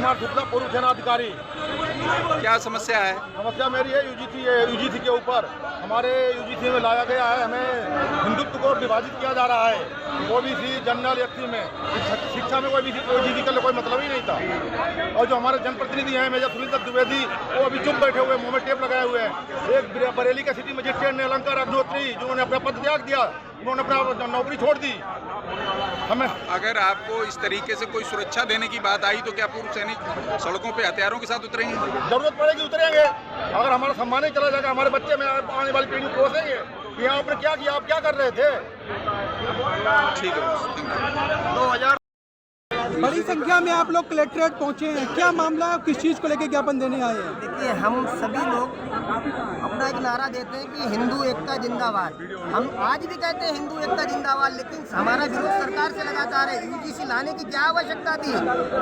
कुमार शुक्ला, पूर्व सेना अधिकारी। क्या समस्या है? समस्या मेरी है यूजीसी के ऊपर हमारे यूजीसी में लाया गया है, हमें हिंदुत्व को विभाजित किया जा रहा है। ओबीसी, जनरल, एससी में शिक्षा में कोई यूजीसी का कोई मतलब ही नहीं था। और जो हमारे जनप्रतिनिधि हैं मेजर सुनील दत्त द्विवेदी, वो अभी चुप बैठे हुए, मुंह में टेप लगाए हुए हैं। एक बरेली के सिटी मजिस्ट्रेट ने अलंकार अग्निहोत्री, जिन्होंने अपना पद त्याग दिया, उन्होंने अपना नौकरी छोड़ दी। हमें अगर आपको इस तरीके से कोई सुरक्षा देने की बात आई तो क्या पूर्व सैनिक सड़कों पे हथियारों के साथ उतरेंगे? जरूरत पड़ेगी उतरेंगे। अगर हमारा सम्मान ही चला जाएगा, हमारे बच्चे में आने वाली पीढ़ी को कोसेंगे कि आपने क्या किया, आप क्या कर रहे थे। ठीक है। 2000 बड़ी संख्या में आप लोग कलेक्ट्रेट पहुंचे हैं, क्या मामला है, किस चीज़ को लेकर ज्ञापन देने आए हैं? देखिए, हम सभी लोग अपना एक नारा देते हैं कि हिंदू एकता जिंदाबाद। हम आज भी कहते हैं हिंदू एकता जिंदाबाद, लेकिन हमारा विरोध सरकार से लगातार है। यूजीसी लाने की क्या आवश्यकता थी?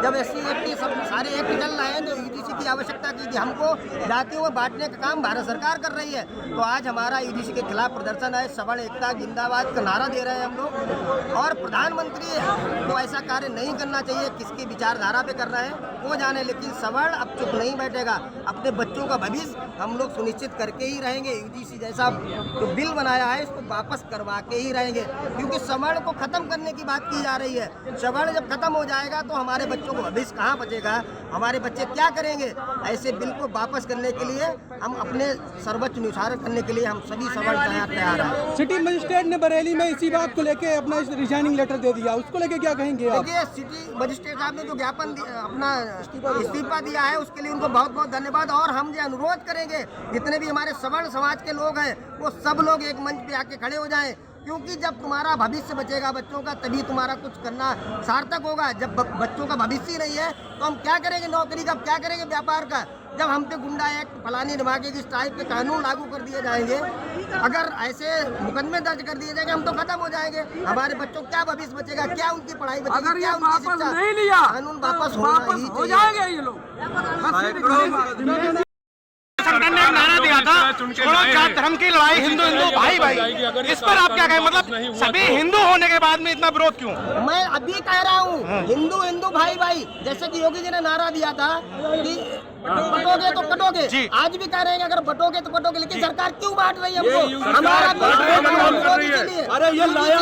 जब SC एक्ट सब सारे एक्ट चल रहे हैं तो यूजीसी की आवश्यकता की थी। हमको जातियों में बांटने का काम भारत सरकार कर रही है। तो आज हमारा यूजीसी के खिलाफ प्रदर्शन है, सवर्ण एकता जिंदाबाद का नारा दे रहे हैं हम लोग। और प्रधानमंत्री को ऐसा कार्य नहीं करना चाहिए, किसकी विचारधारा पे कर रहे हैं वो जाने, लेकिन सवर्ण अब चुप नहीं बैठेगा। अपने बच्चों का भविष्य हम लोग सुनिश्चित करके ही रहेंगे। यूजीसी जैसा जो बिल बनाया है इसको वापस करवा के ही रहेंगे, क्योंकि सवर्ण को खत्म करने की बात की जा रही है। सवर्ण जब खत्म हो जाएगा तो हमारे बच्चों को भविष्य कहाँ बचेगा, हमारे बच्चे क्या करेंगे? ऐसे बिल को वापस करने के लिए हम अपने सर्वोच्च निशान करने के लिए हम सभी सवर्ण तैयार हैं। सिटी मजिस्ट्रेट ने बरेली में इसी बात को लेके अपना रिजाइनिंग लेटर दे दिया, उसको लेके क्या कहेंगे आप? देखिए, सिटी मजिस्ट्रेट साहब ने जो ज्ञापन अपना इस्तीफा दिया है उसके लिए उनको बहुत बहुत धन्यवाद। और हम ये अनुरोध करेंगे जितने भी हमारे सवर्ण समाज के लोग हैं वो सब लोग एक मंच पे आके खड़े हो जाएं, क्योंकि जब तुम्हारा भविष्य बचेगा बच्चों का तभी तुम्हारा कुछ करना सार्थक होगा। जब बच्चों का भविष्य ही नहीं है तो हम क्या करेंगे नौकरी का, क्या करेंगे व्यापार का? जब हम पे गुंडा एक्ट, फलानी धमाके की टाइप के कानून लागू कर दिए जाएंगे, अगर ऐसे मुकदमे दर्ज कर दिए जाएंगे, हम तो खत्म हो जाएंगे। हमारे बच्चों का क्या भविष्य बचेगा, क्या उनकी पढ़ाई बचेगी, अगर क्या ये उनकी वापस शिक्षा? नहीं लिया, कानून वापस होना ही हो चाहिए। जाएंगे ये लोग। संगठन ने एक नारा दिया था, छोड़ो जात धर्म की लड़ाई, हिंदू हिंदू भाई भाई। इस पर आप क्या कहें? मतलब सभी हिंदू होने के बाद में इतना विरोध क्यों? मैं अभी कह रहा हूँ हिंदू हिंदू भाई भाई, जैसे कि योगी जी ने नारा दिया था कि बटोगे तो कटोगे, आज भी कह रहे हैं अगर बटोगे तो कटोगे, लेकिन सरकार क्यों बांट रही है हमको? हमारा अरे ये लाया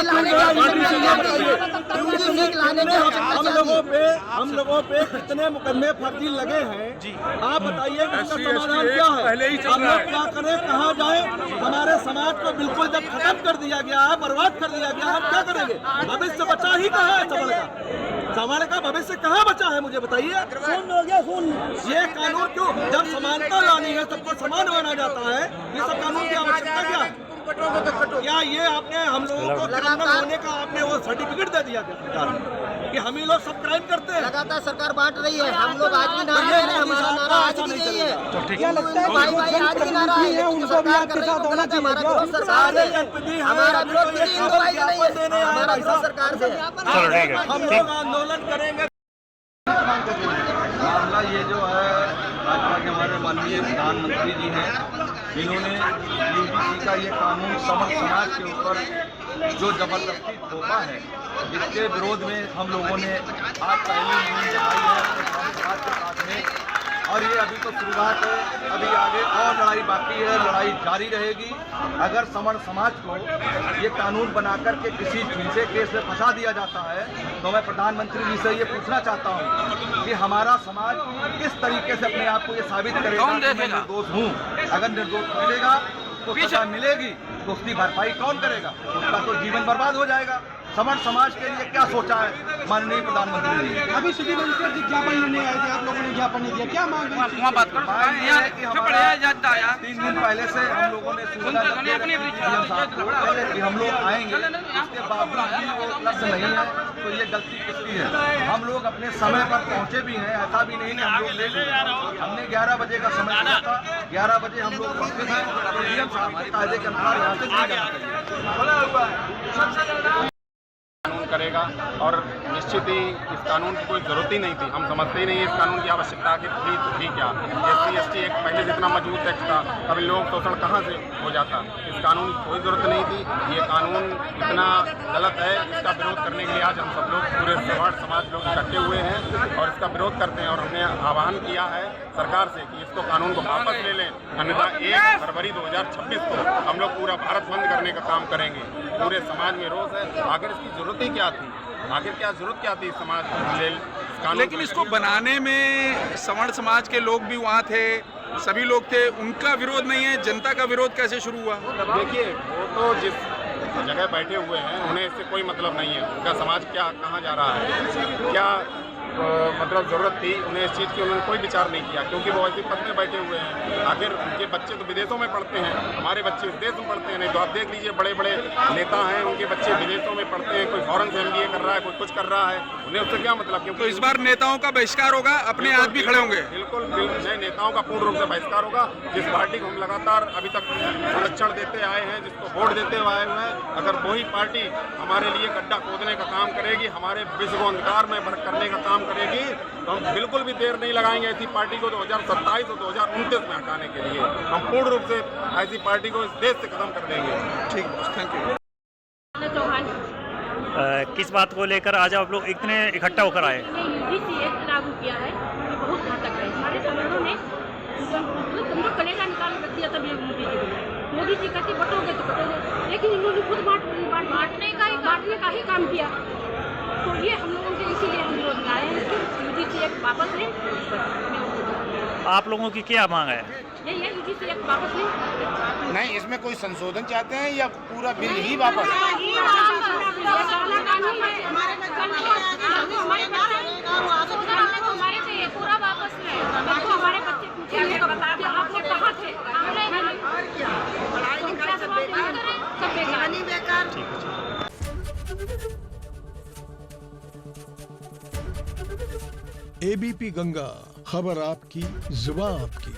हम लोगों पे कितने मुकदमे फर्जी लगे हैं, आप बताइए इसका समाधान क्या है? हम लोग क्या करें, कहाँ जाए? हमारे समाज को बिल्कुल जब खत्म कर दिया गया है, बर्बाद कर दिया गया, हम क्या करेंगे? भविष्य बचा ही कहाँ है? समाज का भविष्य कहाँ बचा है मुझे बताइए। ये कानून क्यों, जब समानता लानी है, सबको समान माना जाता है, ये सब कानून की आवश्यकता क्या है? क्या ये आपने हम लोगों को क्रिमिनल होने का आपने वो सर्टिफिकेट दे दिया सरकार कि हम ही लोग सब क्राइम करते हैं? लगातार सरकार बांट रही है, हम लोग आज भी नारा दे रहे हैं, हमारा नारा आज भी यही है। क्या लगता है भाई भाई आज भी नारा है, उनको भी आपके साथ होना चाहिए? हमारा विरोध सरकार से, हमारा विरोध किसी हिंदू भाई से नहीं है, हमारा विरोध सरकार से। हम लोग आंदोलन करेंगे। मामला ये जो है, भाजपा के हमारे माननीय प्रधानमंत्री जी हैं, जिन्होंने यूजीसी का ये कानून सवर्ण समाज के ऊपर जो जबरदस्ती थोपा है, इसके विरोध में हम लोगों ने आज पहली मुहिम चलाई है अपने समाज के साथ में। और ये अभी तो शुरुआत है, अभी आगे और लड़ाई बाकी है, लड़ाई जारी रहेगी। अगर सवर्ण समाज को ये कानून बना करके किसी झूठे केस में फंसा दिया जाता है तो मैं प्रधानमंत्री जी से ये पूछना चाहता हूँ कि हमारा समाज किस तरीके से अपने आप को ये साबित करेगा कि मैं निर्दोष हूँ। अगर निर्दोष मिलेगा तो सजा मिलेगी तो उसकी भरपाई कौन करेगा? उसका तो जीवन बर्बाद हो जाएगा। सवर्ण समाज के लिए क्या सोचा है माननीय प्रधानमंत्री जी? अभी सिटी मजिस्ट्रेट जी ज्ञापन लेने आए थे, आप लोगों ने ज्ञापन नहीं दिया, क्या मांग रहे हैं? 3 दिन पहले से हम लोगों ने सूचना कि हम लोग आएंगे, उसके बावजूद भी वो उपलब्ध नहीं है, तो ये गलती किसकी है? हम लोग अपने समय पर पहुंचे भी हैं, ऐसा भी नहीं कि हम लोग लेट हुए। हमने 11 बजे का समय दिया था, 11 बजे हम लोग पहुंचे थे, तो डीएम साहब हमारे कायदे के अनुसार यहाँ से नहीं जाना चाहिए। करेगा और निश्चित ही इस कानून की कोई ज़रूरत ही नहीं थी। हम समझते ही नहीं इस कानून की आवश्यकता की थी क्या। SC/ST एक पहले जितना मजबूत एक्ट था, अब इन लोगों शोषण कहाँ से हो जाता। इस कानून की कोई ज़रूरत नहीं थी। ये कानून इतना गलत है, इसका विरोध करने के लिए आज हम सब लोग पूरे समाज लोग इकट्ठे हुए हैं और इसका विरोध करते हैं। और हमने आह्वान किया है सरकार से कि इसको कानून को वापस ले लें, अन्यथा 1 फरवरी 2026 को हम लोग पूरा भारत बंद करने का काम करेंगे। पूरे समाज में रोष है। आखिर इसकी जरूरत ही क्या थी? आखिर क्या जरूरत क्या थी समाज के? लेकिन इसको बनाने में सवर्ण समाज के लोग भी वहाँ थे, सभी लोग थे, उनका विरोध नहीं है। जनता का विरोध कैसे शुरू हुआ? देखिए, वो तो जिस जगह बैठे हुए हैं उन्हें इससे कोई मतलब नहीं है। उनका समाज क्या कहाँ जा रहा है, क्या मतलब ज़रूरत थी उन्हें इस चीज़ की, उन्होंने कोई विचार नहीं किया क्योंकि वो ऐसे पद में बैठे हुए हैं। आखिर उनके बच्चे तो विदेशों में पढ़ते हैं, हमारे बच्चे इस देश में पढ़ते हैं। नहीं तो आप देख लीजिए, बड़े बड़े नेता हैं, उनके बच्चे विदेशों में पढ़ते हैं, कोई फॉरेन से MBA कर रहा है, कोई कुछ कर रहा है, उन्हें उससे क्या मतलब? क्योंकि तो इस बार नेताओं का बहिष्कार होगा, अपने हाथ भी खड़े होंगे। बिल्कुल नए नेताओं का पूर्ण रूप से बहिष्कार होगा। जिस पार्टी को हम लगातार अभी तक संरक्षण देते आए हैं, जिसको वोट देते आए हुए हैं, अगर वही पार्टी हमारे लिए गड्ढा खोदने का काम करेगी, हमारे विश्व को अंधकार में भर करने का काम करेगी, तो हम बिल्कुल भी देर नहीं लगाएंगे ऐसी पार्टी को 2027 और 2029 में हटाने के लिए। हम पूर्ण रूप से ऐसी पार्टी को इस देश से खत्म कर देंगे। ठीक, थैंक यू। किस बात को लेकर आज आप लोग इतने इकट्ठा होकर आए? UGC एक्ट लागू किया है, ये बहुत घातक है। हमारे संगठनों ने समझो कलेजा निकाल रख दिया तब ये मोदी जी कहते बटोगे तो बटोगे, लेकिन इन्होंने खुद बांटने का ही काम किया। तो ये हम लोगों के इसीलिए हम विरोध में आए हैं कि UGC एक्ट वापस लें। आप लोगों की क्या मांग है? यही है, UGC एक्ट वापस लें। नहीं, इसमें कोई संशोधन चाहते हैं या पूरा बिल ही वापस? पूरा वापस लें। हमारे बच्चे पूछेंगे आप लोग कहाँ थे? ABP गंगा, खबर आपकी, जुबान आपकी।